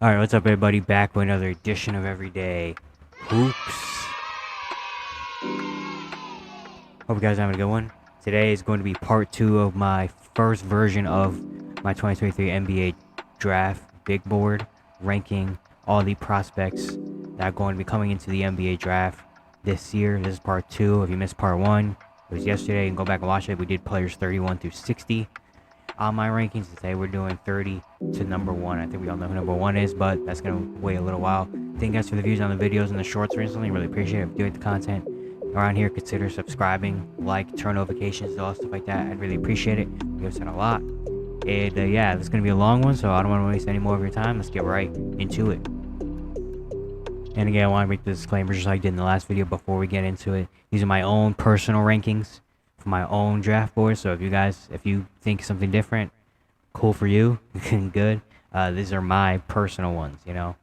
Alright, what's up everybody? Back with another edition of Everyday Hoops. Hope you guys are having a good one. Today is going to be part 2 of my first version of my 2023 NBA Draft Big Board, ranking all the prospects that are going to be coming into the NBA Draft this year. This is part 2. If you missed part 1, it was yesterday. You can go back and watch it. We did players 31 through 60. On my rankings today, we're doing 30 to number 1. I think we all know who number 1 is, but that's going to wait a little while. Thank you guys for the views on the videos and the shorts recently. Really appreciate it. If you like the content around here, consider subscribing, like, turn notifications, all stuff like that. I'd really appreciate it. You guys said a lot. And yeah, this is going to be a long one, so I don't want to waste any more of your time. Let's get right into it. And again, I want to make the disclaimer just like I did in the last video before we get into it. These are my own personal rankings for my own draft board, so if you think something different, cool for you, good. These are my personal ones, you know.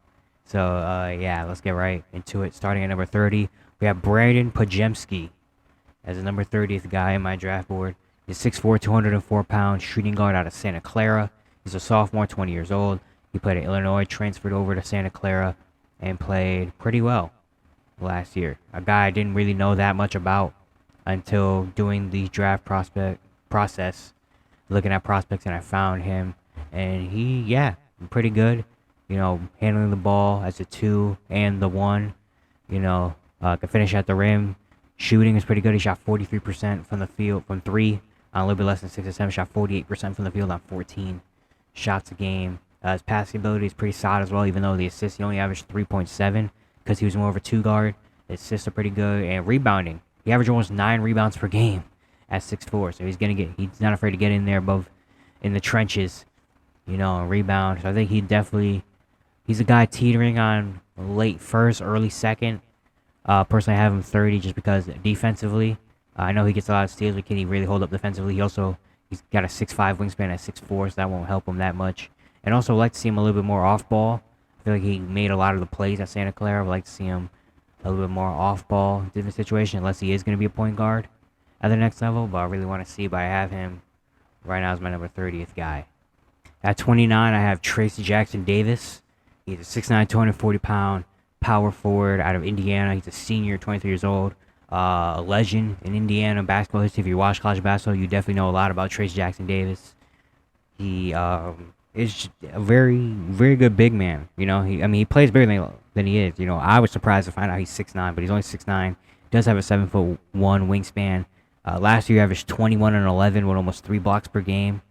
So yeah, let's get right into it. Starting at number 30, we have Brandonpajamski as the number 30th guy in my draft board. He's 6'4", 204 pounds, shooting guard out of Santa Clara. He's a sophomore, 20 years old. He played at Illinois, transferred over to Santa Clara, and played pretty well last year. A guy I didn't really know that much about until doing the draft process, looking at prospects, and I found him, and yeah, pretty good. You know, handling the ball as a 2 and the 1. You know, could finish at the rim. Shooting is pretty good. He shot 43% from the field from 3 on a little bit less than 6 or 7. Shot 48% from the field on 14 shots a game. His passing ability is pretty solid as well, even though the assists, he only averaged 3.7 because he was more of a 2 guard. His assists are pretty good, and rebounding. He averaged almost 9 rebounds per game at 6'4", so he's not afraid to get in there in the trenches, you know, and rebound. So I think he's a guy teetering on late first, early second. Personally, I have him 30 just because defensively, I know he gets a lot of steals, but can he really hold up defensively? He's got a 6'5" wingspan at 6'4", so that won't help him that much. And also, I'd like to see him a little bit more off ball. I feel like he made a lot of the plays at Santa Clara. I'd like to see him a little bit more off ball, different situation, unless he is going to be a point guard at the next level. But I really want to see, but I have him right now as my number 30th guy. At 29, I have Tracy Jackson Davis. He's a 6'9", 240-pound power forward out of Indiana. He's a senior, 23 years old. A legend in Indiana basketball history. If you watch college basketball, you definitely know a lot about Tracy Jackson Davis. He is a very, very good big man. You know, he plays bigger than he is. You know, I was surprised to find out he's 6'9", but he's only 6'9". He does have a 7'1" wingspan. Last year, he averaged 21 and 11 with almost 3 blocks per game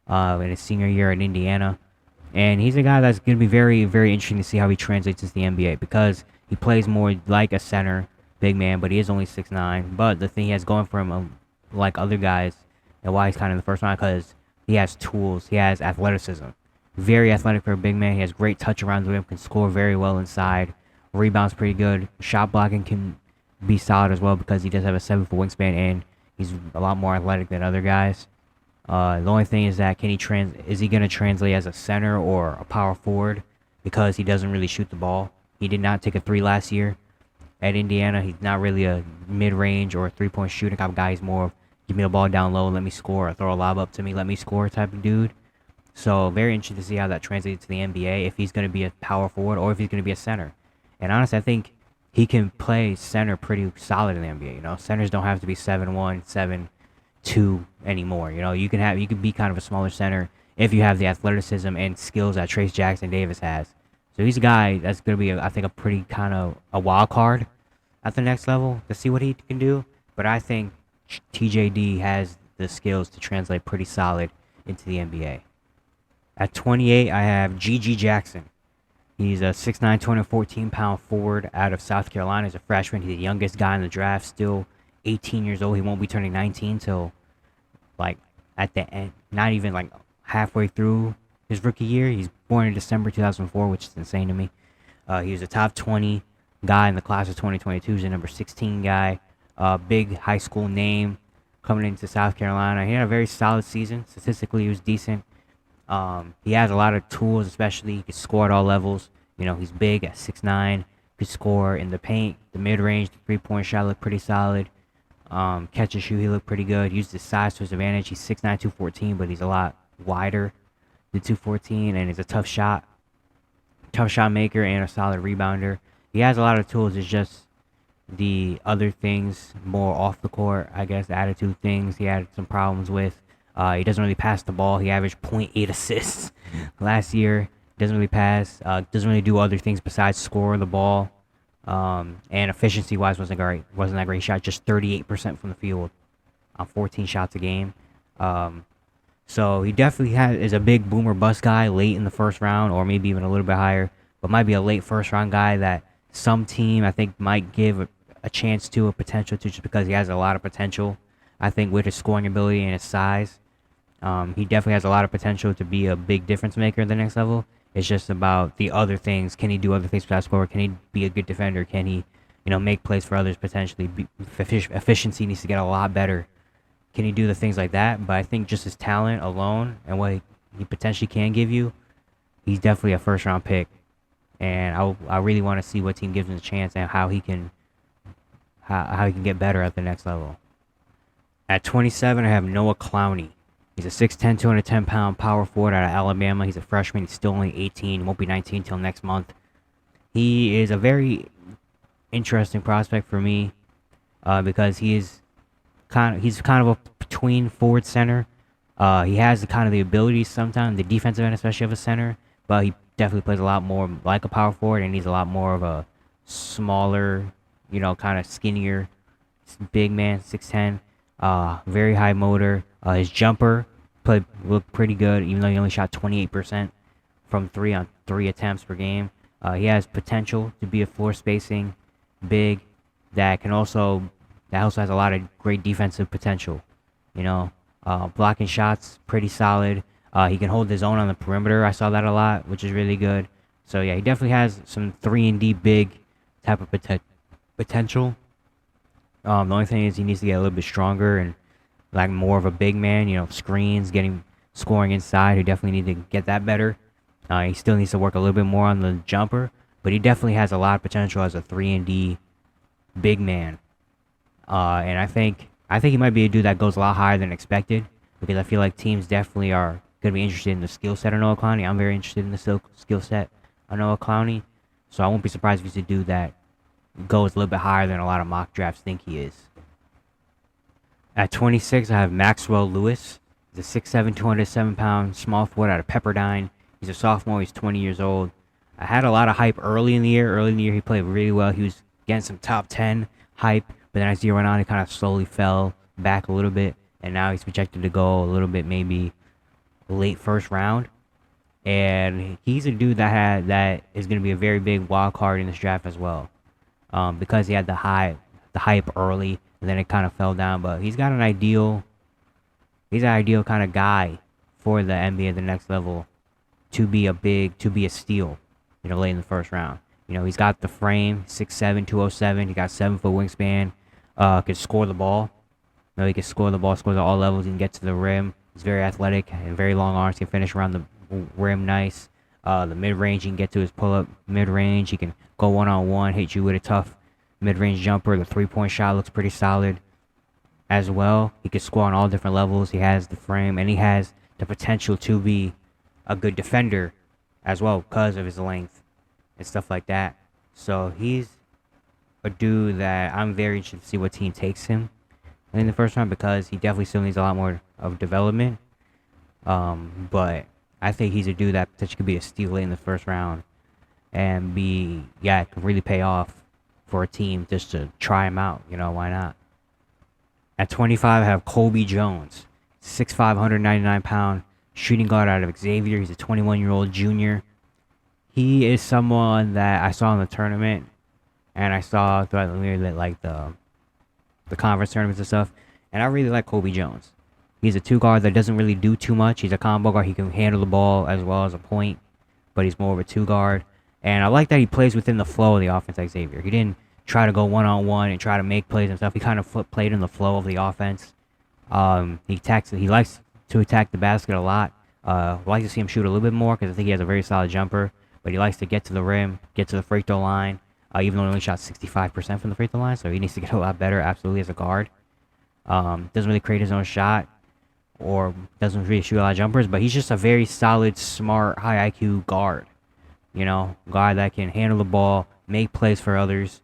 in his senior year in Indiana. And he's a guy that's going to be very, very interesting to see how he translates into the NBA because he plays more like a center big man, but he is only 6'9". But the thing he has going for him, like other guys, and why he's kind of in the first round, because he has tools. He has athleticism. Very athletic for a big man. He has great touch around the rim. Can score very well inside. Rebounds pretty good. Shot blocking can be solid as well because he does have a 7-foot wingspan and he's a lot more athletic than other guys. The only thing is that is he going to translate as a center or a power forward because he doesn't really shoot the ball. He did not take a 3 last year at Indiana. He's not really a mid-range or a 3-point shooting type of guy. He's more of give me the ball down low, let me score, or throw a lob up to me, let me score type of dude. So very interesting to see how that translates to the NBA, if he's going to be a power forward or if he's going to be a center. And honestly, I think he can play center pretty solid in the NBA. You know, centers don't have to be 7'1", 7'2" anymore. You know, you can be kind of a smaller center if you have the athleticism and skills that Trace Jackson Davis has. So he's a guy that's going to be, I think, a pretty kind of a wild card at the next level to see what he can do. But I think TJD has the skills to translate pretty solid into the NBA. At 28, I have Gigi Jackson. He's a 6'9", 214-pound forward out of South Carolina. He's a freshman. He's the youngest guy in the draft, still 18 years old. He won't be turning 19 till like at the end, not even like halfway through his rookie year. He's born in December 2004, which is insane to me. He was a top 20 guy in the class of 2022. He's a number 16 guy. Big high school name coming into South Carolina. He had a very solid season. Statistically, he was decent. He has a lot of tools, especially he can score at all levels. You know, he's big at 6'9", could score in the paint, the mid-range, the three-point shot looked pretty solid. Catch and shoot, he looked pretty good. Used his size to his advantage. He's 6'9", 214, but he's a lot wider than 214, and it's a tough shot tough shot maker and a solid rebounder. He has a lot of tools. It's just the other things more off the court, I guess, the attitude things he had some problems with. He doesn't really pass the ball. He averaged 0.8 assists last year. Doesn't really pass. Doesn't really do other things besides score the ball. And efficiency-wise wasn't great. Wasn't that great. He shot just 38% from the field on 14 shots a game. So he definitely is a big boomer bust guy late in the first round, or maybe even a little bit higher. But might be a late first round guy that some team I think might give a chance to, a potential to, just because he has a lot of potential. I think with his scoring ability and his size, he definitely has a lot of potential to be a big difference maker at the next level. It's just about the other things. Can he do other things besides score? Can he be a good defender? Can he, make plays for others potentially? Efficiency needs to get a lot better. Can he do the things like that? But I think just his talent alone and what he potentially can give you, he's definitely a first round pick. And I really want to see what team gives him a chance and how he can get better at the next level. At 27, I have Noah Clowney. He's a 6'10", 210-pound power forward out of Alabama. He's a freshman. He's still only 18. He won't be 19 until next month. He is a very interesting prospect for me because he's kind of a between forward center. He has the abilities sometimes, the defensive end especially of a center, but he definitely plays a lot more like a power forward, and he's a lot more of a smaller, kind of skinnier, big man, 6'10". Very high motor. His jumper looked pretty good, even though he only shot 28% from 3 on 3 attempts per game. He has potential to be a floor spacing big that also has a lot of great defensive potential. Blocking shots, pretty solid. He can hold his own on the perimeter. I saw that a lot, which is really good. So yeah, he definitely has some 3-and-D big type of potential. The only thing is he needs to get a little bit stronger and like more of a big man. Screens, scoring inside. He definitely need to get that better. He still needs to work a little bit more on the jumper, but he definitely has a lot of potential as a 3-and-D big man. And I think he might be a dude that goes a lot higher than expected, because I feel like teams definitely are going to be interested in the skill set of Noah Clowney. I'm very interested in the skill set of Noah Clowney, so I won't be surprised if he's a dude that goes a little bit higher than a lot of mock drafts think he is. At 26, I have Maxwell Lewis. He's a 6'7", 207-pound small forward out of Pepperdine. He's a sophomore. He's 20 years old. I had a lot of hype early in the year. Early in the year, he played really well. He was getting some top 10 hype, but then as the year went on, he kind of slowly fell back a little bit, and now he's projected to go a little bit maybe late first round. And he's a dude that is going to be a very big wild card in this draft as well, because he had the hype early, and then it kind of fell down. But he's an ideal kind of guy for the NBA at the next level to be a steal, late in the first round. He's got the frame, 6'7", 207. He got 7-foot wingspan. Can score the ball. He can score the ball, scores at all levels. He can get to the rim. He's very athletic and very long arms. He can finish around the rim nice. The mid-range, he can get to his pull-up mid-range. He can go one-on-one, hit you with a tough mid-range jumper. The three-point shot looks pretty solid as well. He can score on all different levels. He has the frame, and he has the potential to be a good defender as well because of his length and stuff like that. So he's a dude that I'm very interested to see what team takes him in the first round, because he definitely still needs a lot more of development. But I think he's a dude that potentially could be a steal late in the first round and can really pay off for a team just to try him out. Why not? At 25, I have Colby Jones, 6'5", 199-pound shooting guard out of Xavier. He's a 21-year-old junior. He is someone that I saw in the tournament, and I saw throughout the year that the conference tournaments and stuff, and I really like Colby Jones. He's a two guard that doesn't really do too much. He's a combo guard. He can handle the ball as well as a point, but he's more of a two guard. And I like that he plays within the flow of the offense at Xavier. He didn't try to go one-on-one and try to make plays and stuff. He kind of played in the flow of the offense. He likes to attack the basket a lot. I like to see him shoot a little bit more because I think he has a very solid jumper, but he likes to get to the rim, get to the free throw line, even though he only shot 65% from the free throw line, so he needs to get a lot better, absolutely, as a guard. Doesn't really create his own shot or doesn't really shoot a lot of jumpers, but he's just a very solid, smart, high IQ guard. You know, guy that can handle the ball, make plays for others.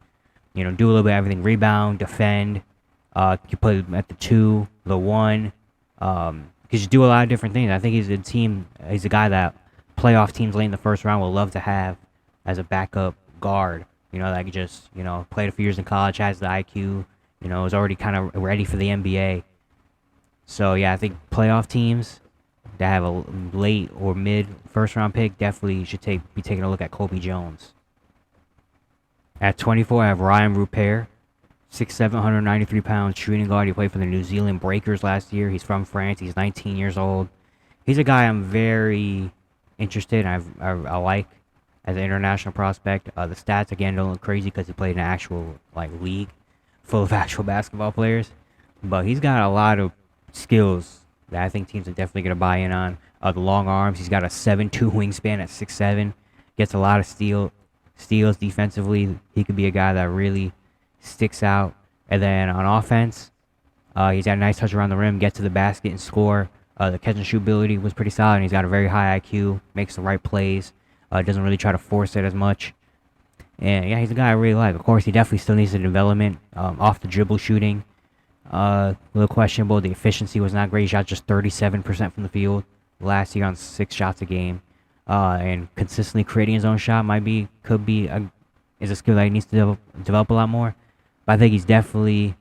You know, do a little bit of everything: rebound, defend. You play at the 2, the 1. Because you do a lot of different things. I think he's a guy that playoff teams late in the first round will love to have as a backup guard. You know, that could just, you know, played a few years in college, has the IQ, you know, is already kind of ready for the NBA. So, yeah, I think playoff teams that have a late or mid first round pick definitely should be taking a look at Colby Jones. At 24, I have Ryan Rupert, 6'7", 193 pounds, shooting guard. He played for the New Zealand Breakers last year. He's from France. He's 19 years old. He's a guy I'm very interested in. I like as an international prospect. The stats, again, don't look crazy because he played in an actual league full of actual basketball players. But he's got a lot of skills that I think teams are definitely going to buy in on. The long arms. He's got a 7'2" wingspan at 6'7". Gets a lot of steals defensively. He could be a guy that really sticks out. And then on offense, he's got a nice touch around the rim, get to the basket and score. The catch and shoot ability was pretty solid, and he's got a very high IQ, makes the right plays, doesn't really try to force it as much. And yeah, he's a guy I really like. Of course, he definitely still needs the development. Off the dribble shooting, a little questionable. The efficiency was not great. He shot just 37% from the field last year on 6 shots a game. And consistently creating his own shot is a skill that he needs to develop a lot more. But I think he's definitely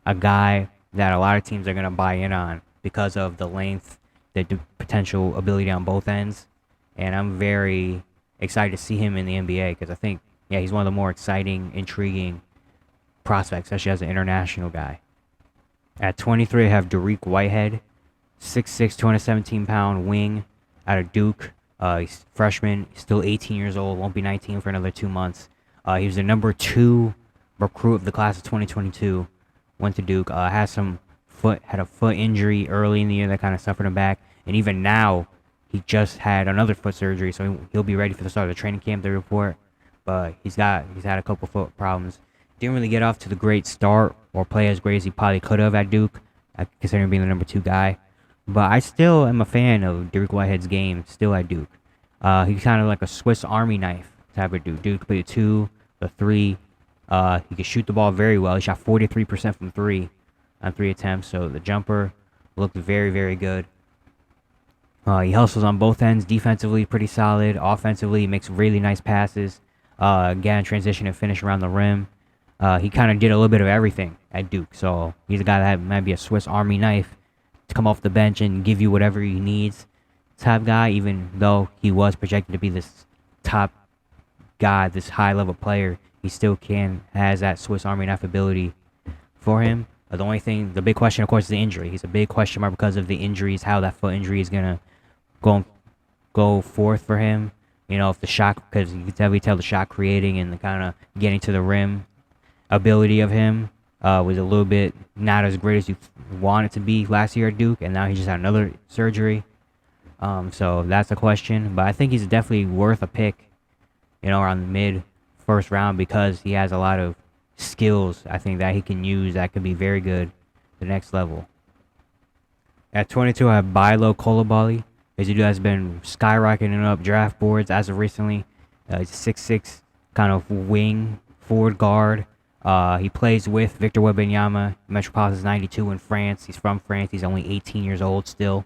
a guy that a lot of teams are going to buy in on because of the length, the potential ability on both ends. And I'm very excited to see him in the NBA because I think, yeah, he's one of the more exciting, intriguing prospects, especially as an international guy. At 23, I have Jarice Whitehead, 6'6", 217-pound wing out of Duke. He's a freshman, still 18 years old, won't be 19 for another 2 months. He was the number 2 recruit of the class of 2022. Went to Duke. Had a foot injury early in the year that kind of suffered him back, and even now he just had another foot surgery, so he'll be ready for the start of the training camp. They report, but he's had a couple foot problems. Didn't really get off to the great start or play as great as he probably could have at Duke, considering being the number 2 guy. But I still am a fan of Jarice Whitehead's game, still at Duke. He's kind of like a Swiss Army knife type of dude. Duke played the 2, the 3. He can shoot the ball very well. He shot 43% from 3 on 3 attempts, so the jumper looked very, very good. He hustles on both ends, defensively pretty solid. Offensively, he makes really nice passes. Again, transition and finish around the rim. He kind of did a little bit of everything at Duke, so he's a guy that might be a Swiss Army knife to come off the bench and give you whatever he needs type guy, even though he was projected to be this top guy, this high-level player. He still has that Swiss Army knife ability for him. The big question, of course, is the injury. He's a big question mark because of the injuries, how that foot injury is going to go forth for him. You know, if the shot, because you can definitely tell the shot creating and the kind of getting to the rim ability of him was a little bit not as great as you want it to be last year at Duke, and now he just had another surgery. So that's a question. But I think he's definitely worth a pick, you know, around the mid-first round because he has a lot of skills, I think, that he can use that could be very good at the next level. At 22, I have Bilo Coulibaly. This dude has been skyrocketing up draft boards as of recently. He's a 6'6", kind of wing forward guard. He plays with Victor Webinyama, Metropolitans 92 in France. He's from France. He's only 18 years old still.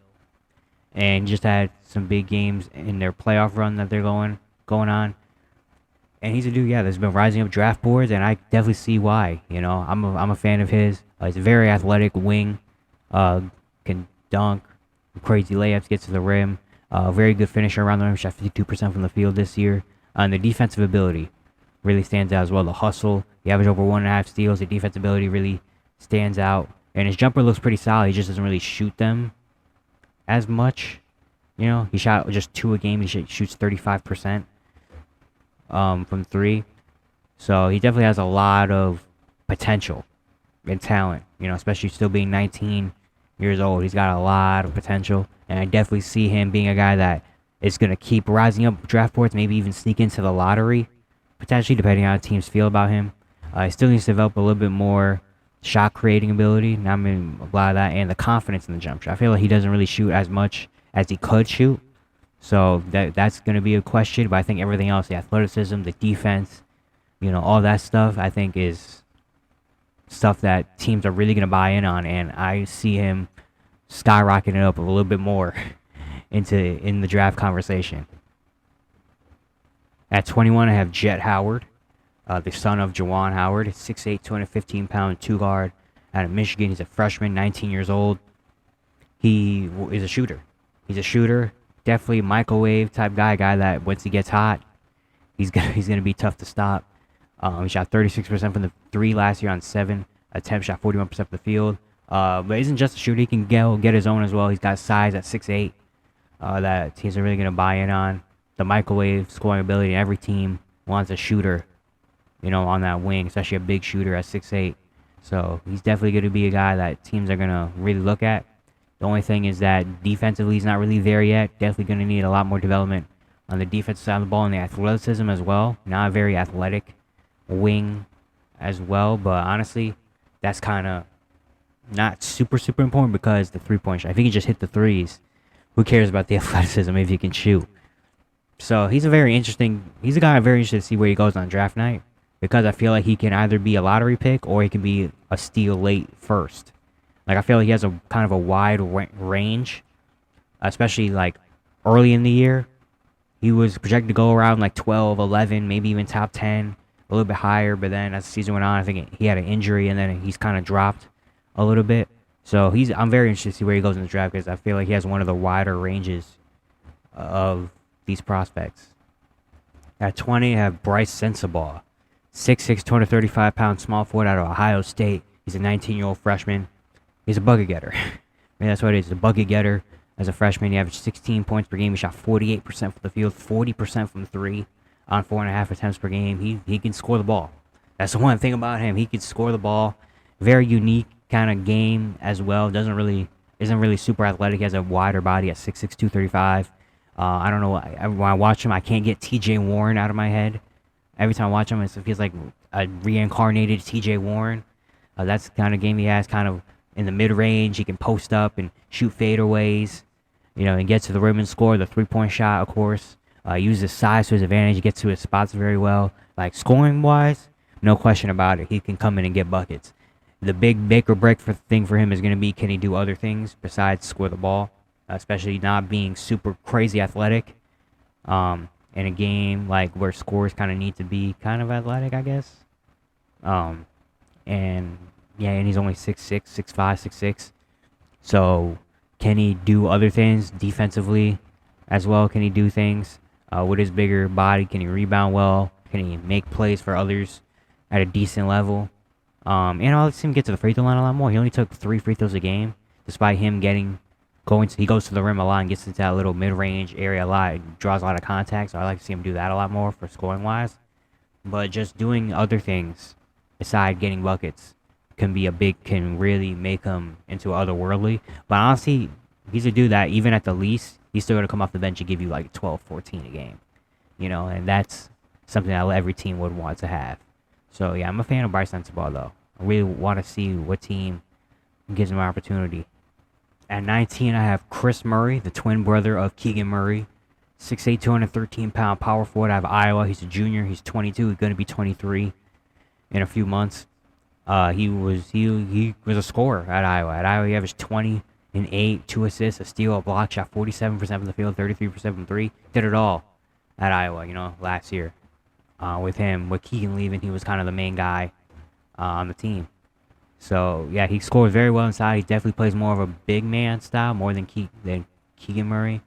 And just had some big games in their playoff run that they're going on. And he's a dude, yeah, that's been rising up draft boards, and I definitely see why. You know, I'm a fan of his. He's a very athletic wing, can dunk, crazy layups, gets to the rim. Very good finisher around the rim. Shot 52% from the field this year. And the defensive ability really stands out as well. The hustle, he averaged over 1.5 steals. The defensive ability really stands out, and his jumper looks pretty solid. He just doesn't really shoot them as much. You know, he shot just 2 a game. He shoots 35%. From 3. So he definitely has a lot of potential and talent, you know, especially still being 19 years old. He's got a lot of potential, and I definitely see him being a guy that is going to keep rising up draft boards, maybe even sneak into the lottery, potentially, depending on how teams feel about him. He still needs to develop a little bit more shot creating ability, and I mean, a lot of that, and the confidence in the jump shot. I feel like he doesn't really shoot as much as he could shoot. So that's going to be a question. But I think everything else, the athleticism, the defense, all that stuff, I think is stuff that teams are really going to buy in on. And I see him skyrocketing up a little bit more in the draft conversation. At 21, I have Jet Howard, the son of Juwan Howard, 6'8", 215-pound, two-guard out of Michigan. He's a freshman, 19 years old. He is a shooter. He's a shooter, definitely a microwave type guy that once he gets hot, he's gonna be tough to stop. He shot 36% from the three last year on 7 attempts, shot 41% from the field. But isn't just a shooter. He can get his own as well. He's got size at 6'8". That teams are really gonna buy in on. The microwave scoring ability. Every team wants a shooter, on that wing, especially a big shooter at 6'8". So he's definitely going to be a guy that teams are going to really look at. The only thing is that defensively he's not really there yet. Definitely going to need a lot more development on the defensive side of the ball and the athleticism as well. Not a very athletic wing as well, but honestly, that's kind of not super important because the three-point shot. If he can just hit the threes, who cares about the athleticism if he can shoot? So he's a guy I'm very interested to see where he goes on draft night, because I feel like he can either be a lottery pick or he can be a steal late first. Like, I feel like he has a kind of a wide range, especially like early in the year. He was projected to go around like 12, 11, maybe even top 10, a little bit higher. But then as the season went on, I think he had an injury and then he's kind of dropped a little bit. So I'm very interested to see where he goes in the draft, because I feel like he has one of the wider ranges of these prospects. At 20, I have Bryce Sensabaugh, 6'6", 235-pound small forward out of Ohio State. He's a 19-year-old freshman. He's a bucket getter. That's what it is, a bucket getter. As a freshman, he averaged 16 points per game. He shot 48% from the field, 40% from three on 4.5 attempts per game. He can score the ball. That's the one thing about him. He can score the ball. Very unique kind of game as well. Isn't really super athletic. He has a wider body at 6'6", 235. I don't know. When I watch him, I can't get T.J. Warren out of my head. Every time I watch him, it feels like a reincarnated T.J. Warren. That's the kind of game he has, kind of in the mid-range. He can post up and shoot fadeaways, and get to the rim and score. The three-point shot, of course. Uses his size to his advantage. He gets to his spots very well. Like, scoring-wise, no question about it. He can come in and get buckets. The big make or break thing for him is going to be, can he do other things besides score the ball? Especially not being super crazy athletic. In a game like where scores kind of need to be kind of athletic, I guess. And he's only 6'6", 6'5", 6'6". So can he do other things defensively as well? Can he do things with his bigger body? Can he rebound well? Can he make plays for others at a decent level? And I'll see him get to the free throw line a lot more. He only took 3 free throws a game, despite him he goes to the rim a lot and gets into that little mid-range area a lot. Draws a lot of contact, so I like to see him do that a lot more for scoring-wise. But just doing other things besides getting buckets can really make him into otherworldly. But honestly, he's a dude that even at the least, he's still going to come off the bench and give you like 12, 14 a game. And that's something that every team would want to have. So yeah, I'm a fan of Bryce Sensabaugh though. I really want to see what team gives him an opportunity. At 19, I have Chris Murray, the twin brother of Keegan Murray. 6'8", 213-pound power forward out of Iowa. He's a junior. He's 22. He's going to be 23 in a few months. He was a scorer at Iowa. At Iowa, he averaged 20 and 8, 2 assists, a steal, a block, shot 47% from the field, 33% from 3. Did it all at Iowa, last year. With Keegan leaving, he was kind of the main guy on the team. So, yeah, he scores very well inside. He definitely plays more of a big man style, more than Keegan Murray.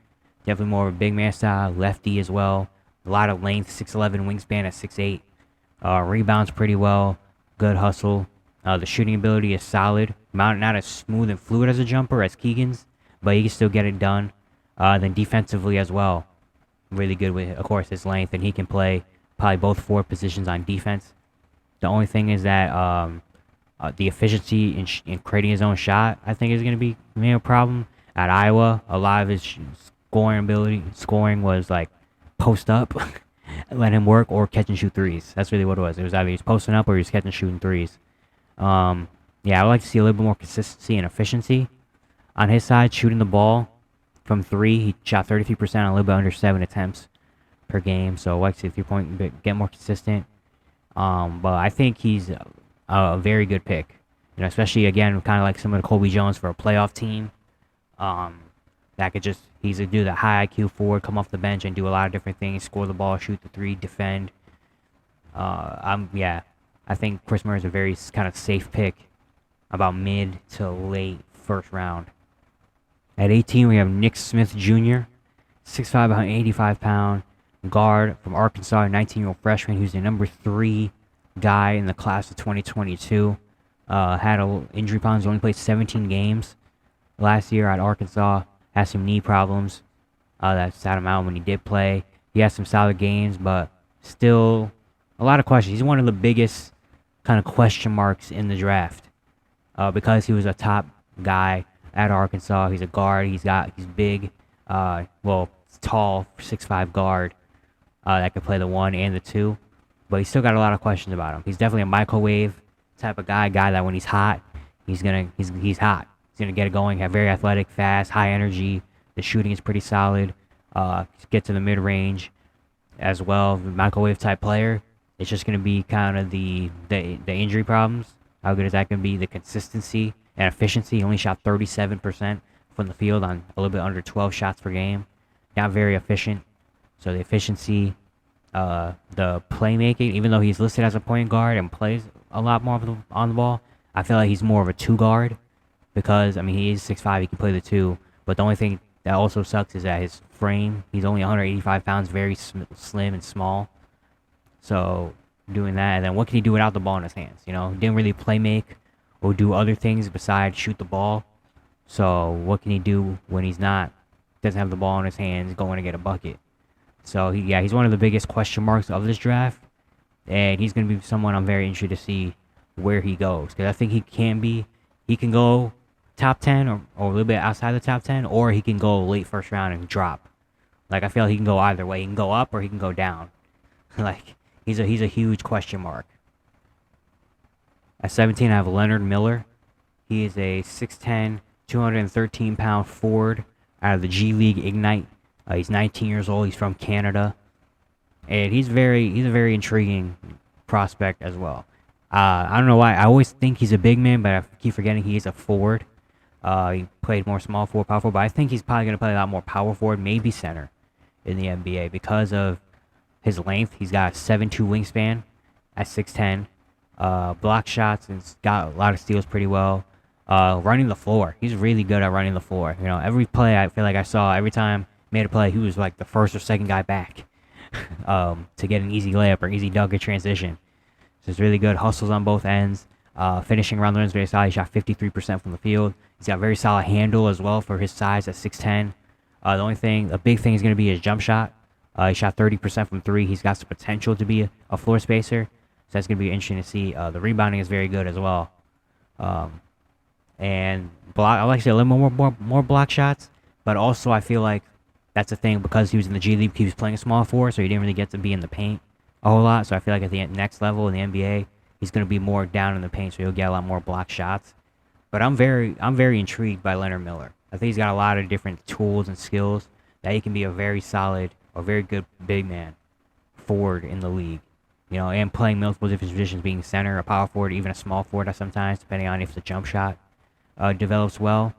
Definitely more of a big man style, lefty as well. A lot of length, 6'11", wingspan at 6'8". Rebounds pretty well, good hustle. The shooting ability is solid. Not as smooth and fluid as a jumper as Keegan's, but he can still get it done. Then defensively as well, really good with, of course, his length, and he can play probably both forward positions on defense. The only thing is that the efficiency in creating his own shot, I think, is going to be a problem. At Iowa, a lot of his scoring was like post up, let him work, or catch and shoot threes. That's really what it was. It was either he's posting up or he's catching and shooting threes. I would like to see a little bit more consistency and efficiency on his side, shooting the ball. from 3. He shot 33% on a little bit under 7 attempts per game. So like to 3-point, get more consistent. But I think he's a very good pick. You know, especially again, kind of like some of the Colby Jones for a playoff team. That could just, he's a dude that high IQ forward, come off the bench and do a lot of different things, score the ball, shoot the 3, defend. I think Chris Murray is a very kind of safe pick, about mid to late first round. At 18, we have Nick Smith Jr., 6'5", 185-pound guard from Arkansas, a 19-year-old freshman who's the number 3 guy in the class of 2022. Had injury problems, only played 17 games last year at Arkansas. Had some knee problems that sat him out when he did play. He had some solid games, but still a lot of questions. He's one of the biggest kind of question marks in the draft because he was a top guy at Arkansas. He's a guard. He's big. Tall, 6'5" guard that could play the 1 and the 2. But he's still got a lot of questions about him. He's definitely a microwave type of guy that when he's hot, he's hot. He's gonna get it going. Have very athletic, fast, high energy. The shooting is pretty solid. Get to the mid range as well. Microwave type player. It's just gonna be kind of the injury problems. How good is that gonna be? The consistency and efficiency. He only shot 37% from the field on a little bit under 12 shots per game. Not very efficient. So the efficiency, the playmaking, even though he's listed as a point guard and plays a lot more on the ball, I feel like he's more of a 2 guard because, I mean, he is 6'5", he can play the 2, but the only thing that also sucks is that his frame, he's only 185 pounds, very slim and small. So doing that, and then what can he do without the ball in his hands? You know, he didn't really play make or do other things besides shoot the ball. So what can he do when he's doesn't have the ball in his hands, going to get a bucket? So he's one of the biggest question marks of this draft, and he's going to be someone I'm very interested to see where he goes, because I think he can go top 10 or a little bit outside the top 10, or he can go late first round and drop. Like, I feel like he can go either way. He can go up or he can go down. Like, he's a huge question mark. At 17, I have Leonard Miller. He is a 6'10", 213-pound forward out of the G League Ignite. He's 19 years old. He's from Canada, and he's a very intriguing prospect as well. I don't know why. I always think he's a big man, but I keep forgetting he is a forward. He played more small forward, power forward, but I think he's probably going to play a lot more power forward, maybe center in the NBA because of his length. He's got a 7'2" wingspan at 6'10". Block shots and got a lot of steals pretty well. Running the floor. He's really good at running the floor. You know, every play I feel like I saw, every time he made a play, he was like the first or second guy back to get an easy layup or easy dunk or transition. So it's really good. Hustles on both ends. Finishing around the rim is very solid. He shot 53% from the field. He's got very solid handle as well for his size at 6'10". The big thing is going to be his jump shot. He shot 30% from 3. He's got some potential to be a floor spacer. So that's going to be interesting to see. The rebounding is very good as well. And I like to say a little more block shots, but also I feel like that's the thing because he was in the G League, he was playing a small forward, so he didn't really get to be in the paint a whole lot. So I feel like at the next level in the NBA, he's going to be more down in the paint, so he'll get a lot more block shots. But I'm very intrigued by Leonard Miller. I think he's got a lot of different tools and skills that he can be a very solid or very good big man forward in the league. You know, and playing multiple different positions, being center, a power forward, even a small forward sometimes, depending on if the jump shot develops well.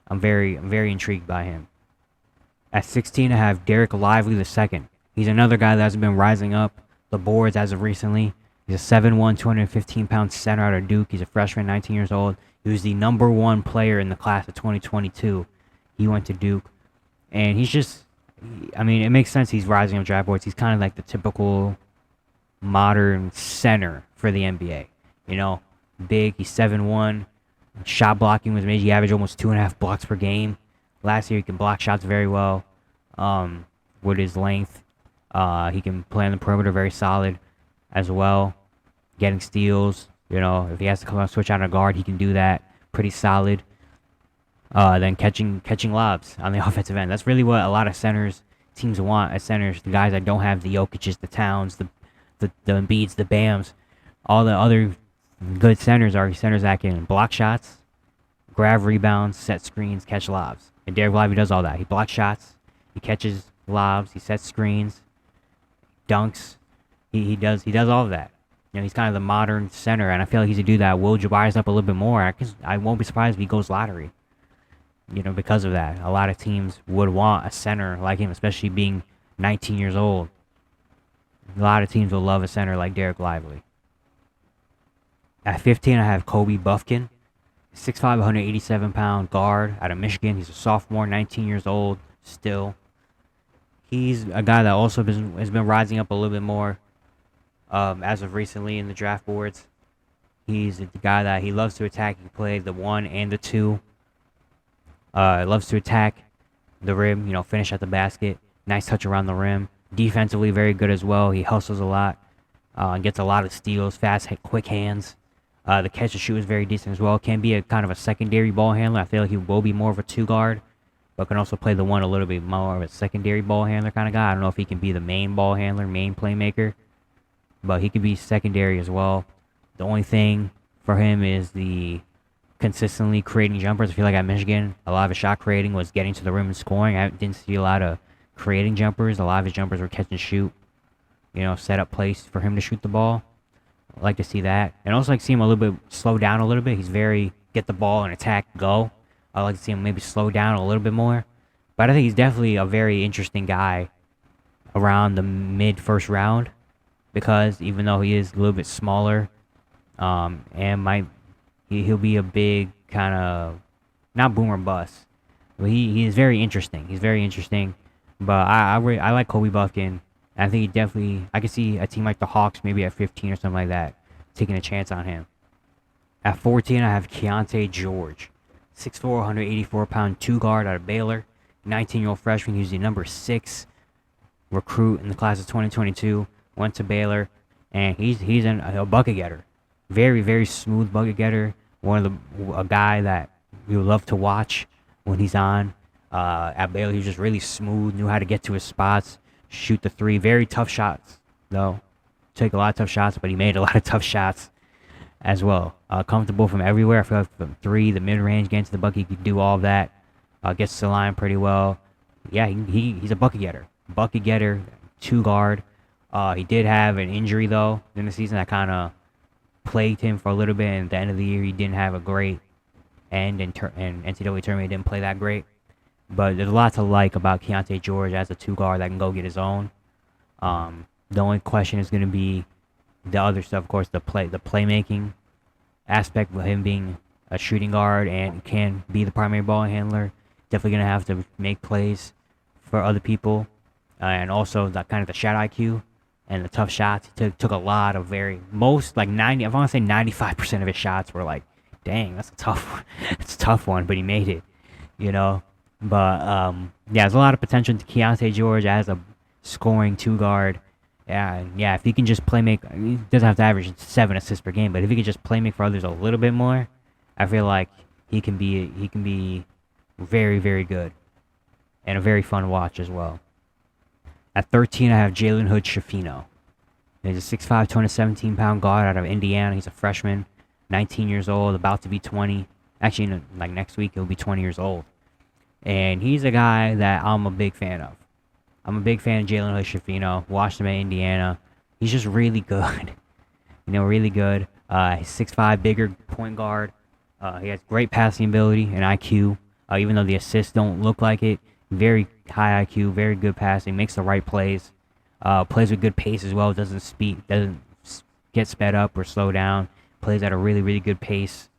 I'm very intrigued by him. At 16, I have Derek Lively II. He's another guy that's been rising up the boards as of recently. He's a 7'1", 215-pound center out of Duke. He's a freshman, 19 years old. He was the number 1 player in the class of 2022. He went to Duke. And he's just, I mean, it makes sense he's rising up draft boards. He's kind of like the typical modern center for the NBA. You know, big, he's 7'1". Shot blocking was amazing. He averaged almost 2.5 blocks per game. Last year, he can block shots very well with his length. He can play on the perimeter very solid as well. Getting steals. You know, if he has to come out switch out a guard, he can do that pretty solid. Then catching lobs on the offensive end. That's really what a lot of teams want as centers. The guys that don't have the Jokic's, the Towns, the Embiids, the Bams. All the other good centers are centers that can block shots, grab rebounds, set screens, catch lobs. And Derek Lively does all that. He blocks shots, he catches lobs, he sets screens, dunks. He does all of that. He's kind of the modern center, and I feel like he's to do that. Will Jabari's up a little bit more. I won't be surprised if he goes lottery. Because of that. A lot of teams would want a center like him, especially being 19 years old. A lot of teams will love a center like Derek Lively. At 15, I have Colby Buffkin. 6'5", 187-pound guard out of Michigan. He's a sophomore, 19 years old still. He's a guy that also has been rising up a little bit more as of recently in the draft boards. He's the guy that he loves to attack. He can play the 1 and the 2. Loves to attack the rim, finish at the basket. Nice touch around the rim. Defensively, very good as well. He hustles a lot. Gets a lot of steals, fast, quick hands. The catch and shoot is very decent as well. Can be a kind of a secondary ball handler. I feel like he will be more of a 2 guard, but can also play the 1 a little bit more of a secondary ball handler kind of guy. I don't know if he can be the main ball handler, main playmaker, but he could be secondary as well. The only thing for him is the consistently creating jumpers. I feel like at Michigan, a lot of his shot creating was getting to the rim and scoring. I didn't see a lot of creating jumpers. A lot of his jumpers were catch and shoot, set up place for him to shoot the ball. I like to see that. And also like to see him a little bit slow down a little bit. He's very get the ball and attack, go. I like to see him maybe slow down a little bit more. But I think he's definitely a very interesting guy around the mid-first round, because even though he is a little bit smaller, and he'll be a big kind of, not boom or bust, but he is very interesting. He's very interesting. But I like Colby Buffkin. I think I could see a team like the Hawks, maybe at 15 or something like that, taking a chance on him. At 14, I have Chiante George. 6'4", 184-pound 2 guard out of Baylor. 19-year-old freshman. He's the number 6 recruit in the class of 2022. Went to Baylor, and he's a bucket getter. Very, very smooth bucket getter. A guy that we would love to watch when he's on. At Baylor, he was just really smooth, knew how to get to his spots, shoot the 3. Very tough shots, though. Took a lot of tough shots, but he made a lot of tough shots as well. Comfortable from everywhere. I feel like from 3, the mid-range, getting to the bucket, he could do all of that. Gets to the line pretty well. Yeah, he's a bucket getter. Bucket getter, 2 guard. He did have an injury, though, in the season that kind of plagued him for a little bit. And at the end of the year, he didn't have a great end, and NCAA tournament didn't play that great. But there's a lot to like about Chiante George as a 2 guard that can go get his own. The only question is going to be the other stuff, of course, the playmaking aspect of him being a shooting guard and can be the primary ball handler. Definitely going to have to make plays for other people. And also the kind of the shot IQ and the tough shots. He took a lot of I want to say 95% of his shots were like, dang, that's a tough one. It's a tough one, but he made it, But, there's a lot of potential to Chiante George as a scoring 2 guard. Yeah, if he can just he doesn't have to average 7 assists per game, but if he can just make for others a little bit more, I feel like he can be very, very good and a very fun watch as well. At 13, I have Jalen Hood Shafino. He's a 6'5", 217-pound guard out of Indiana. He's a freshman, 19 years old, about to be 20. Actually, next week, he'll be 20 years old. And he's a guy that I'm a big fan of. I'm a big fan of Jalen Hood Shafino. Watched him at Indiana. He's just really good. Really good. He's 6'5", bigger point guard. He has great passing ability and IQ. Even though the assists don't look like it. Very high IQ, very good passing, makes the right plays. Plays with good pace as well. Doesn't get sped up or slow down. Plays at a really, really good pace.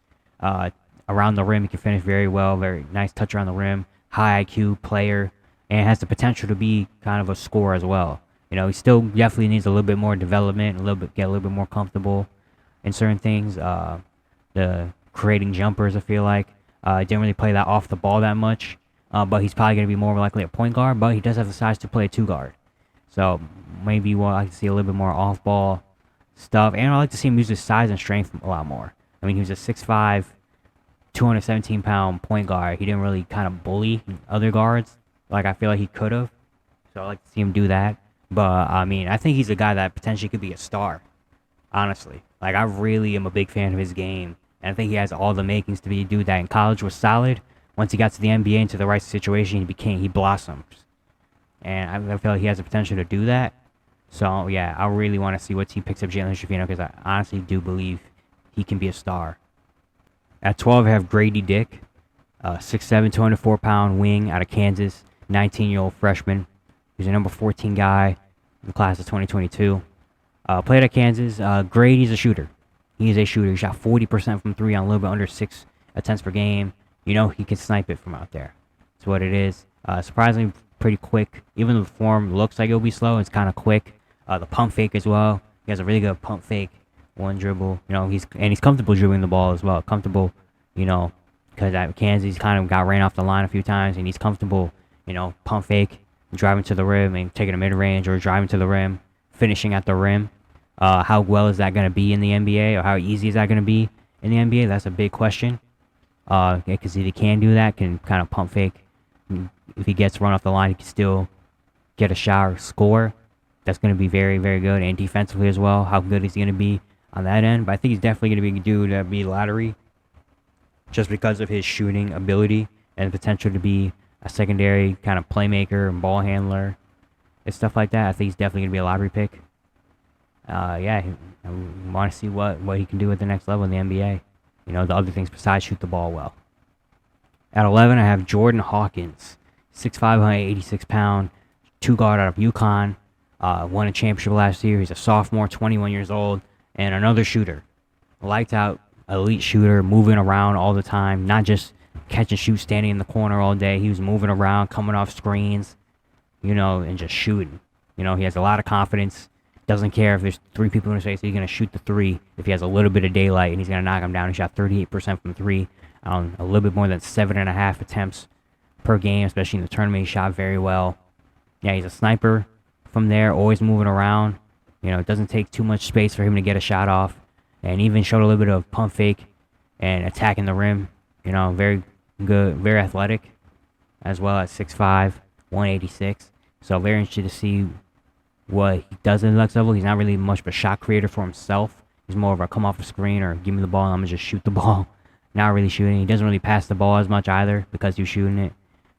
Around the rim, he can finish very well. Very nice touch around the rim. High IQ player, and has the potential to be kind of a scorer as well. He still definitely needs a little bit more development, get a little bit more comfortable in certain things. The creating jumpers, I feel like, didn't really play that off the ball that much. But he's probably going to be more likely a point guard, but he does have the size to play a 2 guard. So maybe we'll like to see a little bit more off-ball stuff. And I like to see him use his size and strength a lot more. I mean, he was a 6'5", 217-pound point guard. He didn't really kind of bully other guards like I feel like he could have. So I like to see him do that. But, I think he's a guy that potentially could be a star, honestly. I really am a big fan of his game. And I think he has all the makings to do that. In college was solid. once he got to the NBA into the right situation, he blossomed. And I feel like he has the potential to do that. So, yeah, I really want to see what team picks up Jalen Hood because I honestly do believe he can be a star. At 12, I have Grady Dick, 6'7", 204-pound wing out of Kansas, 19-year-old freshman. He's a number 14 guy in the class of 2022. Played at Kansas. Grady's a shooter. He is a shooter. He shot 40% from 3 on a little bit under 6 attempts per game. You know he can snipe it from out there. That's what it is. Surprisingly pretty quick. Even though the form looks like it'll be slow, it's kind of quick. The pump fake as well. He has a really good pump fake. One dribble. You know, he's comfortable dribbling the ball as well. Comfortable, you know, because at Kansas he's kind of got ran off the line a few times, and he's comfortable, you know, pump fake, driving to the rim and taking a mid-range, or driving to the rim, finishing at the rim. How well is that going to be in the NBA, or how easy is that going to be in the NBA? That's a big question. Because if he can do that, can kind of pump fake. If he gets run off the line, he can still get a shot or score. That's going to be very, very good. And defensively as well, how good is he going to be on that end? But I think he's definitely going to be a dude to be lottery, just because of his shooting ability and the potential to be a secondary kind of playmaker and ball handler and stuff like that. I think he's definitely going to be a lottery pick. Yeah, I want to see what he can do at the next level in the NBA. You know, the other things besides shoot the ball well. At 11, I have Jordan Hawkins, 6'5", 186-pound, 2-guard out of UConn. Won a championship last year. He's a sophomore, 21 years old, and another shooter. Lights out, elite shooter, moving around all the time, not just catch and shoot, standing in the corner all day. He was moving around, coming off screens, you know, and just shooting. You know, he has a lot of confidence. Doesn't care if there's 3 people in his face. He's going to shoot the 3 if he has a little bit of daylight, and he's going to knock him down. He shot 38% from 3 on a little bit more than 7.5 attempts per game, especially in the tournament. He shot very well. Yeah, he's a sniper from there, always moving around. You know, it doesn't take too much space for him to get a shot off, and even showed a little bit of pump fake and attacking the rim. You know, very good, very athletic as well at 6'5", 186. So very interested to see what he does in the next level. He's not really much of a shot creator for himself. He's more of a come off a screen or give me the ball and I'm going to just shoot the ball. Not really shooting. He doesn't really pass the ball as much either because he's shooting it.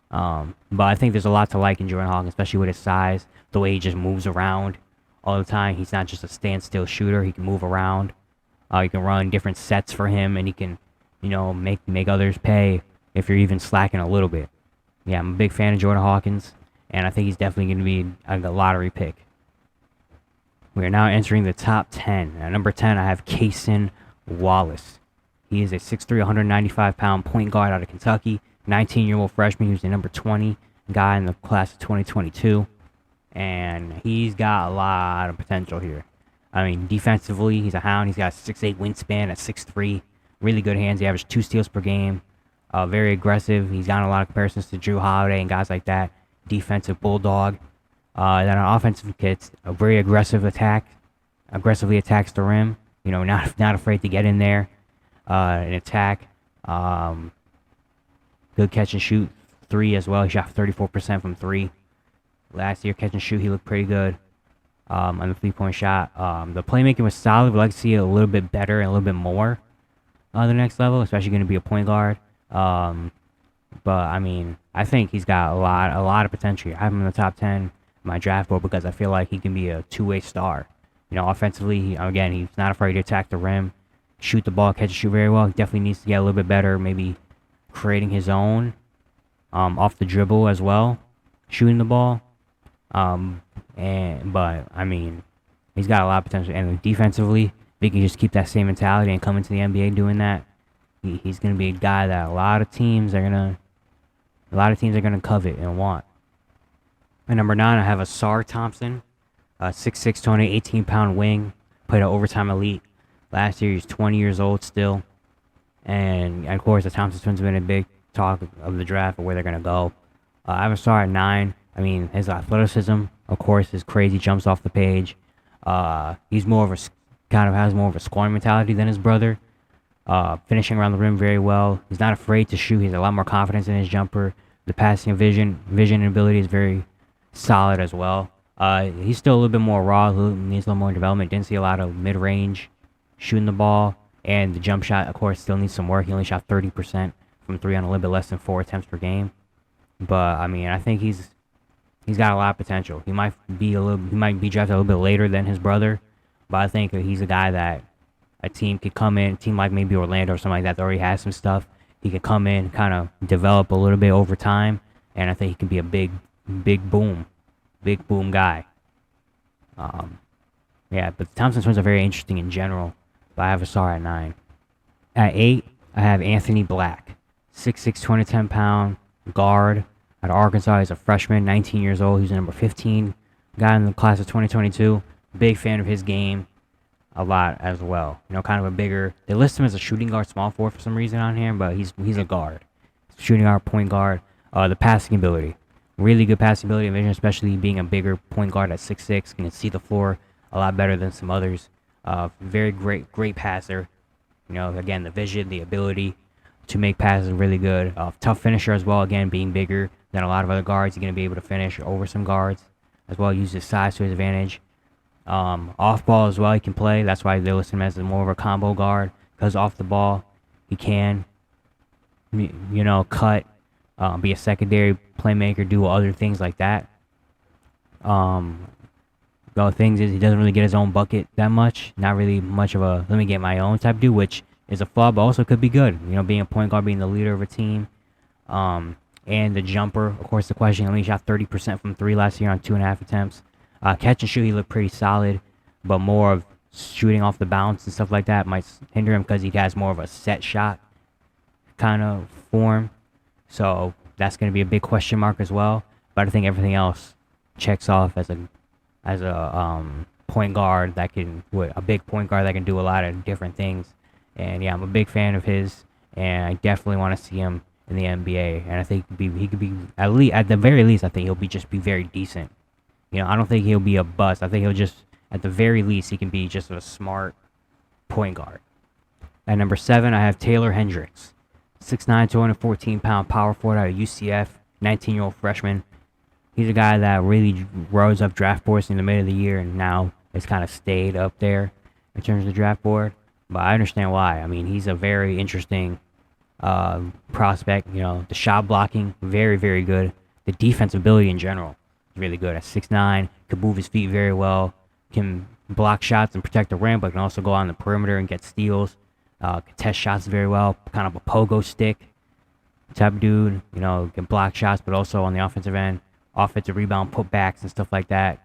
But I think there's a lot to like in Jordan Hawkins, especially with his size, the way he just moves around all the time. He's not just a standstill shooter. He can move around. You can run different sets for him, and he can, you know, make others pay if you're even slacking a little bit. Yeah, I'm a big fan of Jordan Hawkins, and I think he's definitely going to be a lottery pick. We are now entering the top 10. At number 10, I have Cason Wallace. He is a 6'3", 195-pound point guard out of Kentucky, 19-year-old freshman. He was the number 20 guy in the class of 2022, and he's got a lot of potential here. I mean, defensively, he's a hound. He's got a 6'8" wingspan at 6'3", really good hands. He averaged 2 steals per game, very aggressive. He's gotten a lot of comparisons to Drew Holiday and guys like that. Defensive bulldog. Then on offensive kits, a very aggressive attack, aggressively attacks the rim. You know, not afraid to get in there and attack. Good catch and shoot 3 as well. He shot 34% from 3 last year. Catch and shoot, he looked pretty good on the 3-point shot. The playmaking was solid. We'd like to see it a little bit better and a little bit more on the next level, especially going to be a point guard. But I mean, I think he's got a lot of potential. I have him in the top 10 my draft board because I feel like he can be a two-way star. You know, offensively, again, he's not afraid to attack the rim, shoot the ball, catch and shoot very well. He definitely needs to get a little bit better, maybe creating his own off the dribble as well, shooting the ball. But I mean, he's got a lot of potential. And defensively, if he can just keep that same mentality and come into the NBA doing that, he's going to be a guy that a lot of teams are gonna covet and want. At number 9, I have Asar Thompson, 6'6", 218-pound wing, played at Overtime Elite. Last year, he's 20 years old still. And, of course, the Thompson twins have been a big talk of the draft of where they're going to go. I have Asar at 9. I mean, his athleticism, of course, is crazy, jumps off the page. He's has more of a scoring mentality than his brother. Finishing around the rim very well. He's not afraid to shoot. He has a lot more confidence in his jumper. The passing vision and ability is very solid as well. He's still a little bit more raw, needs a little more development. Didn't see a lot of mid-range shooting the ball, and the jump shot, of course, still needs some work. He only shot 30% from 3 on a little bit less than 4 attempts per game. But I mean, I think he's got a lot of potential. He might be drafted a little bit later than his brother, but I think he's a guy that a team could come in, a team like maybe Orlando or something like that already has some stuff. He could come in, kind of develop a little bit over time, and I think he can be a big boom guy. Yeah, but the Thompson twins are very interesting in general, but I have a star at 9. At 8, I have Anthony Black, 6'6", 210-pound guard out of Arkansas. He's a freshman, 19 years old. He's the number 15 guy in the class of 2022. Big fan of his game a lot as well. You know, kind of a bigger... They list him as a shooting guard, small forward for some reason on here, but he's a guard. Shooting guard, point guard. The passing ability. Really good passing ability and vision, especially being a bigger point guard at 6'6". Can see the floor a lot better than some others. Very great passer. You know, again, the vision, the ability to make passes really good. Tough finisher as well, again, being bigger than a lot of other guards. He's going to be able to finish over some guards as well, use his size to his advantage. Off ball as well, he can play. That's why they list him as more of a combo guard, because off the ball, he can, you know, cut, be a secondary playmaker, do other things like that. The things is he doesn't really get his own bucket that much. Not really much of a let me get my own type dude, which is a flaw, but also could be good. You know, being a point guard, being the leader of a team. And the jumper, of course, the question, he only shot 30% from 3 last year on 2.5 attempts. Catch and shoot, he looked pretty solid, but more of shooting off the bounce and stuff like that might hinder him because he has more of a set shot kind of form. So that's going to be a big question mark as well. But I think everything else checks off as a point guard that can, a big point guard that can do a lot of different things. And yeah, I'm a big fan of his, and I definitely want to see him in the NBA. And I think he could be at the very least, I think he'll be very decent. You know, I don't think he'll be a bust. I think he'll just, at the very least, he can be just a smart point guard. At number 7, I have Taylor Hendricks, 6'9", 214-pound power forward out of UCF, 19-year-old freshman. He's a guy that really rose up draft boards in the middle of the year, and now has kind of stayed up there in terms of the draft board. But I understand why. I mean, he's a very interesting prospect. You know, the shot blocking, very, very good. The defensive ability in general is really good. At 6'9", can move his feet very well, can block shots and protect the rim, but can also go on the perimeter and get steals. Can test shots very well, kind of a pogo stick type dude. You know, can block shots, but also on the offensive end, offensive rebound, putbacks and stuff like that.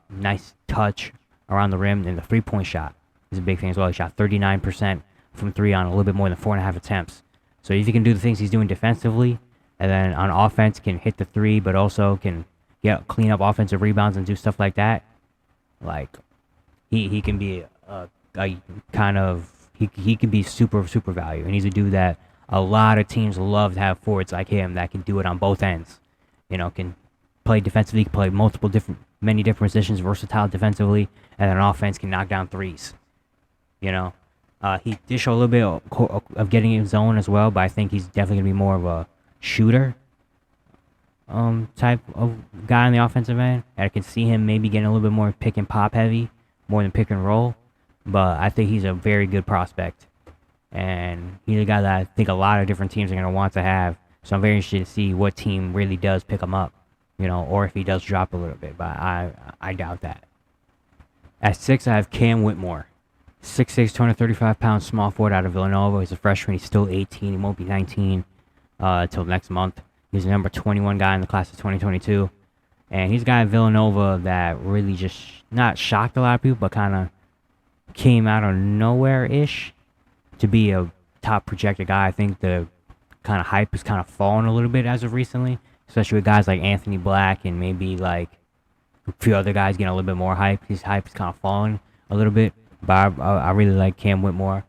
Nice touch around the rim, and the three-point shot is a big thing as well. He shot 39% from 3 on a little bit more than 4.5 attempts. So if he can do the things he's doing defensively, and then on offense can hit the 3, but also can clean up offensive rebounds and do stuff like that, like he can be a kind of he can be super value, and he's a dude that a lot of teams love to have forwards like him that can do it on both ends. You know, can play defensively, can play many different positions, versatile defensively, and then on offense can knock down threes. You know, he did show a little bit of getting in zone as well, but I think he's definitely gonna be more of a shooter type of guy on the offensive end. I can see him maybe getting a little bit more pick and pop heavy, more than pick and roll. But I think he's a very good prospect, and he's a guy that I think a lot of different teams are gonna want to have. So I'm very interested to see what team really does pick him up, you know, or if he does drop a little bit. But I doubt that. At 6, I have Cam Whitmore, 6'6", 235-pound small forward out of Villanova. He's a freshman. He's still 18. He won't be 19 until next month. He's the number 21 guy in the class of 2022. And he's a guy at Villanova that really just not shocked a lot of people, but kind of came out of nowhere-ish to be a top projected guy. I think the kind of hype has kind of fallen a little bit as of recently, especially with guys like Anthony Black and maybe like a few other guys getting a little bit more hype. His hype has kind of fallen a little bit, but I really like Cam Whitmore.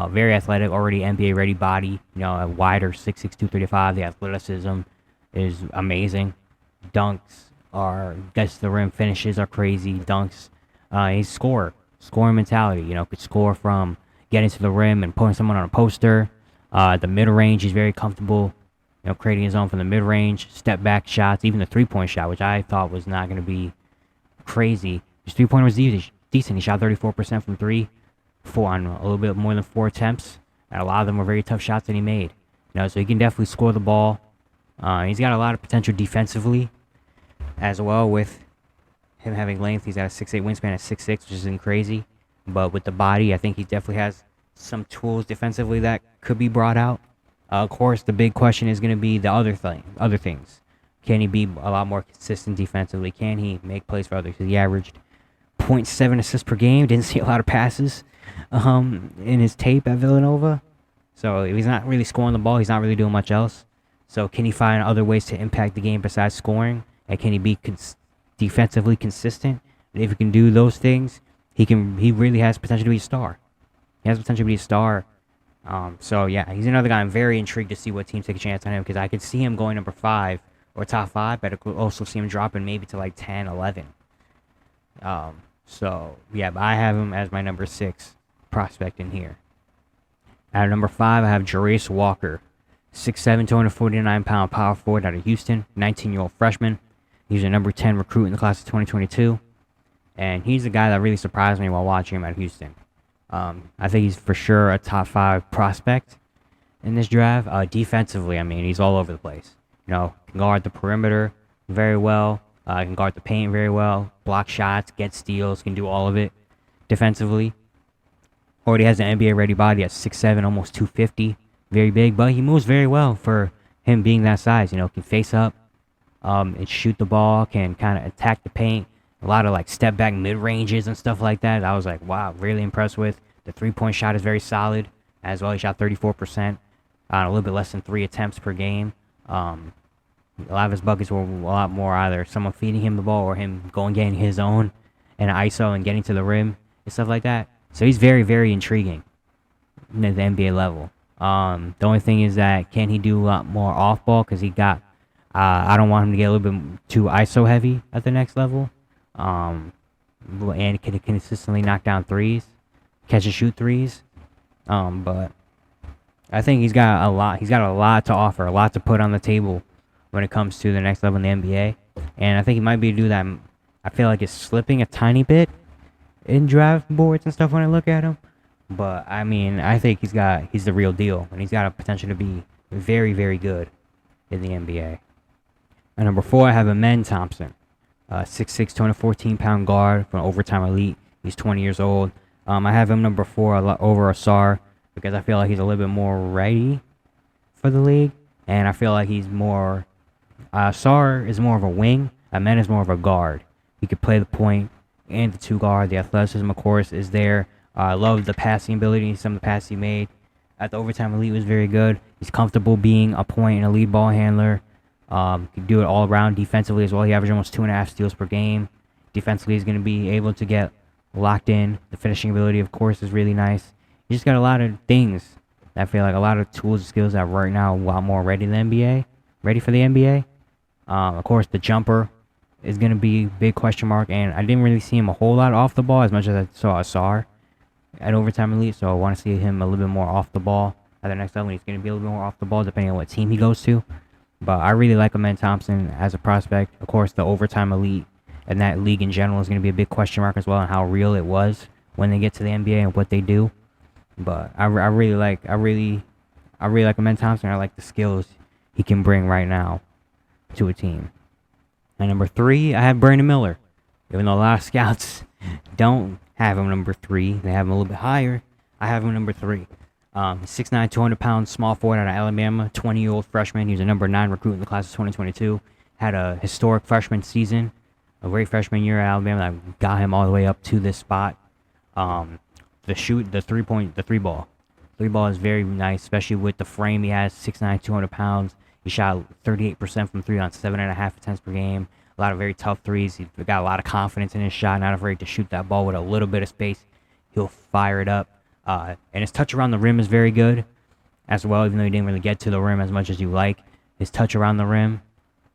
Very athletic, already NBA-ready body. You know, a wider 6'6", 235. The athleticism is amazing. Dunks gets to the rim, finishes are crazy. Dunks, he's scoring mentality. You know, could score from getting to the rim and putting someone on a poster. The mid-range, he's very comfortable, you know, creating his own from the mid-range, step-back shots, even the three-point shot, which I thought was not going to be crazy. His three-pointer was decent. He shot 34% from 3, on a little bit more than 4 attempts, and a lot of them were very tough shots that he made. So he can definitely score the ball. He's got a lot of potential defensively as well with him having length. He's got a 6'8" wingspan at 6'6", which isn't crazy. But with the body, I think he definitely has some tools defensively that could be brought out. Of course, the big question is going to be the other things. Can he be a lot more consistent defensively? Can he make plays for others? He averaged 0.7 assists per game. Didn't see a lot of passes in his tape at Villanova. So if he's not really scoring the ball, he's not really doing much else. So can he find other ways to impact the game besides scoring? And can he be defensively consistent? If he can do those things, he really has potential to be a star. He has potential to be a star. So yeah, he's another guy I'm very intrigued to see what teams take a chance on him, because I could see him going number 5 or top 5, but I could also see him dropping maybe to like 10, 11. So yeah, but I have him as my number 6 prospect in here. At number 5, I have Jarice Walker, 6'7", 249-pound power forward out of Houston, 19-year-old freshman. He's a number 10 recruit in the class of 2022, and he's the guy that really surprised me while watching him at Houston. I think he's for sure a top 5 prospect in this draft. Defensively, I mean, he's all over the place. Can guard the perimeter very well. Can guard the paint very well. Block shots, get steals, can do all of it defensively. Already has an NBA-ready body at 6'7", almost 250. Very big, but he moves very well for him being that size. Can face up and shoot the ball, can kind of attack the paint. A lot of like step back mid-ranges and stuff like that. I was like, wow, really impressed with. The three-point shot is very solid as well. He shot 34% on a little bit less than 3 attempts per game. A lot of his buckets were a lot more either someone feeding him the ball or him going getting his own and ISO and getting to the rim and stuff like that. So he's very, very intriguing at the NBA level. The only thing is that can he do a lot more off ball, because he got I don't want him to get a little bit too ISO heavy at the next level. And can consistently knock down threes, catch and shoot threes. But I think he's got a lot to offer, a lot to put on the table when it comes to the next level in the NBA. And I think he might be able to do that. I feel like it's slipping a tiny bit in draft boards and stuff when I look at him. But I mean, I think he's the real deal, and he's got a potential to be very, very good in the NBA. At number 4, I have Amen Thompson, 6'6", 214-pound guard from Overtime Elite. He's 20 years old. I have him number 4 over Asar because I feel like he's a little bit more ready for the league, and I feel like he's more. Asar is more of a wing. Amen is more of a guard. He could play the point and the 2 guard. The athleticism, of course, is there. I love the passing ability. Some of the passes he made at the Overtime Elite was very good. He's comfortable being a point and a lead ball handler. Can do it all around defensively as well. He averaged almost 2.5 steals per game. Defensively, he's going to be able to get locked in. The finishing ability, of course, is really nice. He just got a lot of things that I feel like a lot of tools and skills that right now are a lot more ready for the NBA. Of course, the jumper is going to be a big question mark, and I didn't really see him a whole lot off the ball as much as I saw Asar at Overtime Elite, so I want to see him a little bit more off the ball at the next level. He's going to be a little bit more off the ball depending on what team he goes to. But I really like Amen Thompson as a prospect. Of course, the Overtime Elite and that league in general is going to be a big question mark as well, and how real it was when they get to the NBA and what they do. But I really like Amen Thompson. I like the skills he can bring right now to a team. And number 3, I have Brandon Miller. Even though a lot of scouts don't have him number 3, they have him a little bit higher. I have him number 3. 6'9", 200-pound small forward out of Alabama, 20-year-old freshman. He was a number 9 recruit in the class of 2022. Had a historic freshman season, a great freshman year at Alabama that got him all the way up to this spot. The three ball. Three ball is very nice, especially with the frame he has, 6'9", 200 pounds. He shot 38% from 3 on 7.5 attempts per game. A lot of very tough threes. He's got a lot of confidence in his shot, not afraid to shoot that ball with a little bit of space. He'll fire it up. And his touch around the rim is very good as well, even though he didn't really get to the rim as much as you like. His touch around the rim,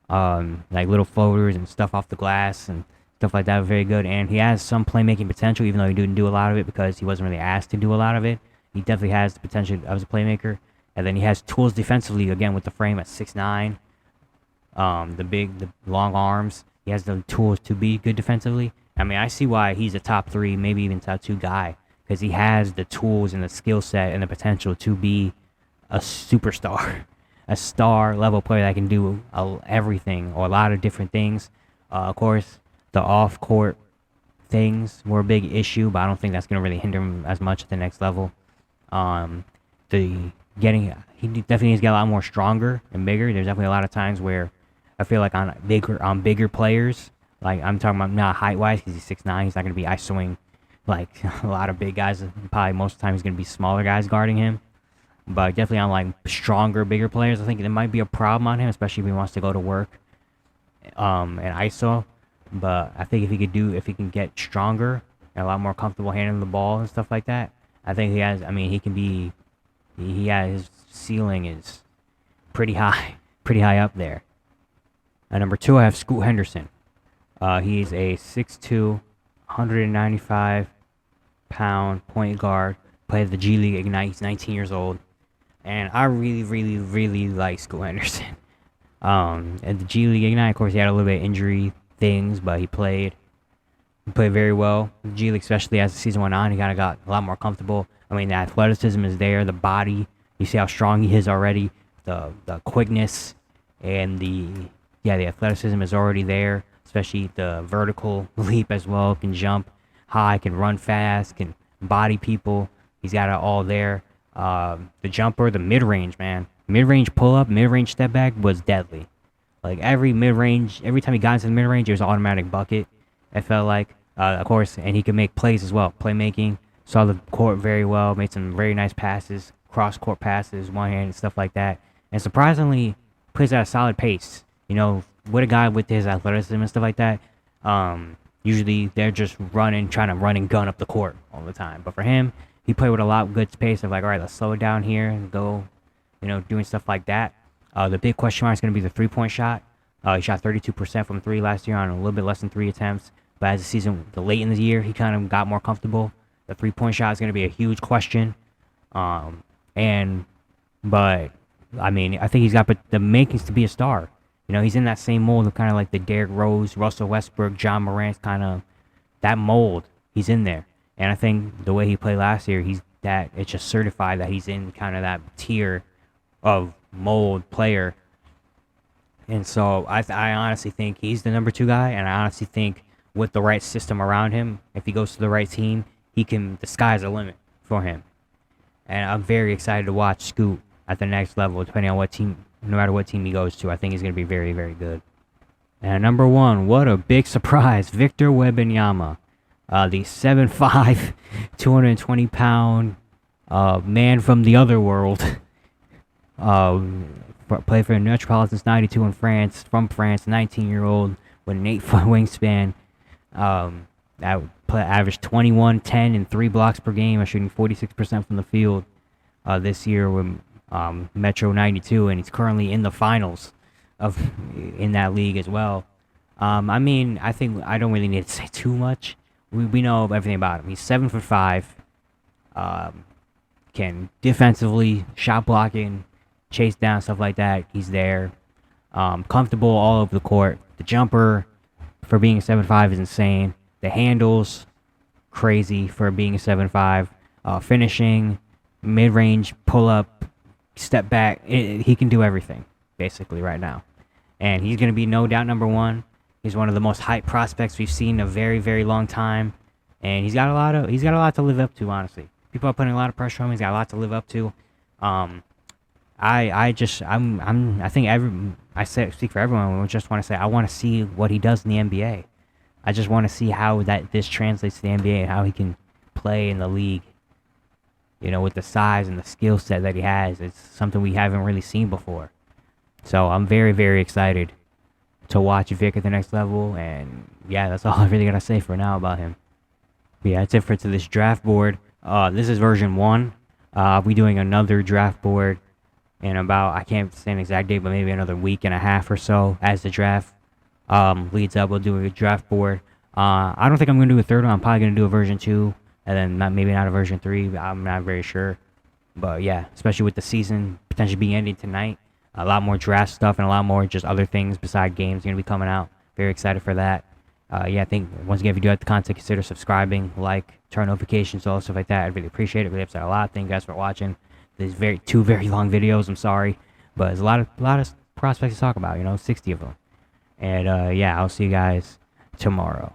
like little floaters and stuff off the glass and stuff like that, are very good. And he has some playmaking potential, even though he didn't do a lot of it because he wasn't really asked to do a lot of it. He definitely has the potential as a playmaker. And then he has tools defensively, again, with the frame at 6'9", the long arms. He has the tools to be good defensively. I mean, I see why he's a top 3, maybe even top 2 guy, because he has the tools and the skill set and the potential to be a superstar a star level player that can do everything or a lot of different things. Of course, the off court things were a big issue, but I don't think that's going to really hinder him as much at the next level. He definitely needs to get a lot more stronger and bigger. There's definitely a lot of times where I feel like on bigger players, like I'm talking about not height wise because he's 6'9", he's not going to be isoing like a lot of big guys. Probably most of the time he's going to be smaller guys guarding him. But definitely on like stronger, bigger players, I think there might be a problem on him, especially if he wants to go to work and ISO. But I think if he can get stronger and a lot more comfortable handling the ball and stuff like that, I think he has. I mean, his ceiling is pretty high up there. At number 2, I have Scoot Henderson. He's a 6'2", 195-pound point guard. Plays the G League Ignite. He's 19 years old, and I really like Scoot Henderson. At the G League Ignite, of course, he had a little bit of injury things, but he played very well. The G League, especially as the season went on, he kind of got a lot more comfortable. I mean, the athleticism is there, the body. You see how strong he is already. The quickness and the athleticism is already there. Especially the vertical leap as well. Can jump high, can run fast, can body people. He's got it all there. The jumper, the mid-range, man. Mid-range pull-up, mid-range step back was deadly. Like every time he got into the mid-range, it was an automatic bucket. It felt like, of course, and he could make plays as well. Playmaking, saw the court very well, made some very nice passes, cross-court passes, one-handed, stuff like that. And surprisingly, plays at a solid pace. You know, with a guy with his athleticism and stuff like that, usually they're just trying to run and gun up the court all the time. But for him, he played with a lot of good space of like, all right, let's slow it down here and go, doing stuff like that. The big question mark is going to be the three-point shot. He shot 32% from 3 last year on a little bit less than 3 attempts. But as the season, late in the year, he kind of got more comfortable. The three-point shot is going to be a huge question. But I mean, I think he's got the makings to be a star. He's in that same mold of kind of like the Derrick Rose, Russell Westbrook, John Morant kind of that mold. He's in there. And I think the way he played last year, it's just certified that he's in kind of that tier of mold player. And so I honestly think he's the number 2 guy, and I honestly think with the right system around him, if he goes to the right team, the sky's the limit for him. And I'm very excited to watch Scoot at the next level, depending on what team, no matter what team he goes to. I think he's going to be very, very good. And number 1, what a big surprise, Victor Webinyama. The 7'5", 220-pound man from the other world. Played for the Metropolitans 92 in France, from France, 19-year-old with an 8-foot wingspan. Averaged 21, 10, and 3 blocks per game, shooting 46% from the field this year with Metro 92, and he's currently in the finals in that league as well. I mean, I think I don't really need to say too much. We know everything about him. He's 7'5", can defensively, shot blocking, chase down, stuff like that. He's there, comfortable all over the court. The jumper for being a 7'5" is insane. The handles, crazy for being a 7'5". Finishing, mid-range, pull-up, step back. He can do everything, basically, right now. And he's going to be no doubt number 1. He's one of the most hyped prospects we've seen in a very, very long time. And he's got a lot to live up to, honestly. People are putting a lot of pressure on him. He's got a lot to live up to. I speak for everyone. I just want to say I want to see what he does in the NBA. I just want to see how this translates to the NBA and how he can play in the league. With the size and the skill set that he has, it's something we haven't really seen before. So I'm very, very excited to watch Vic at the next level. And yeah, that's all I really gotta say for now about him. But yeah, that's it for this draft board. This is version 1. I'll be doing another draft board in about, I can't say an exact date, but maybe another week and a half or so as the draft leads up. We'll do a draft board. I don't think I'm going to do a third one. I'm probably going to do a version 2 and then maybe not a version 3. I'm not very sure. But yeah, especially with the season potentially being ending tonight, a lot more draft stuff and a lot more just other things beside games going to be coming out. Very excited for that. I think once again, if you do like the content, consider subscribing, turn notifications, all stuff like that. I'd really appreciate it. Really upset a lot. Thank you guys for watching. These 2 very long videos. I'm sorry. But there's a lot of prospects to talk about. 60 of them. And yeah, I'll see you guys tomorrow.